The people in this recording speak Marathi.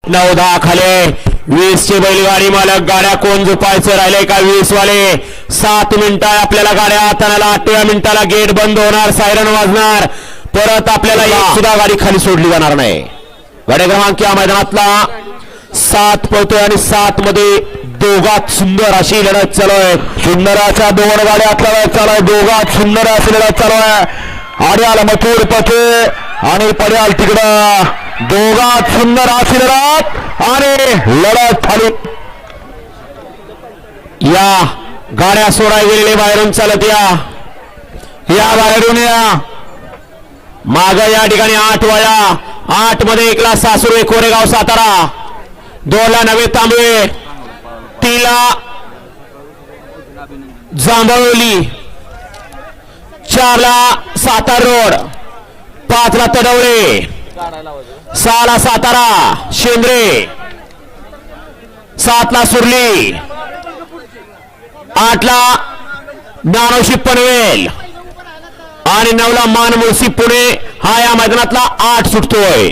9-10 खाले 20 ची बैलगाडी मालक गाड्या कोण झोपायचं राहिले का 20 वाले 7 मिनिटं आपल्याला गाड्या हाताळायला 8व्या मिनिटाला गेट बंद होणार सायरन वाजणार परत आपल्याला एक सुद्धा गाडी खाली सोडली जाणार नाही गाडी क्रमांक या मैदानातला 7 पळतोय आणि 7 मध्ये दोघात सुंदर अशी लढत चालू आहे सुंदराच्या 2 गाड्या चालू आहे दोघात सुंदर अशी लढत चालू आहे आड्याल मथुर पथे आणि पड्याल तिकडं दोघात सुंदर अशी लढत आणि लढत खाली या गाड्या सोडाय गेलेले बाहेरून चालत या बाहेरून या माग या ठिकाणी 8 वया 8 मध्ये 1 ला सासुर्वे कोरेगाव सातारा 2 ला नवे तांबे 3 ला जांभळी 4 ला सातारा रोड 5 ला तडवळे 6 ला सातारा शेंद्रे 7 ला सुरली 8 ला नानोशी पनवेल आणि 9 ला मानमुळशी पुणे हा या मैदानातला 8 सुटतोय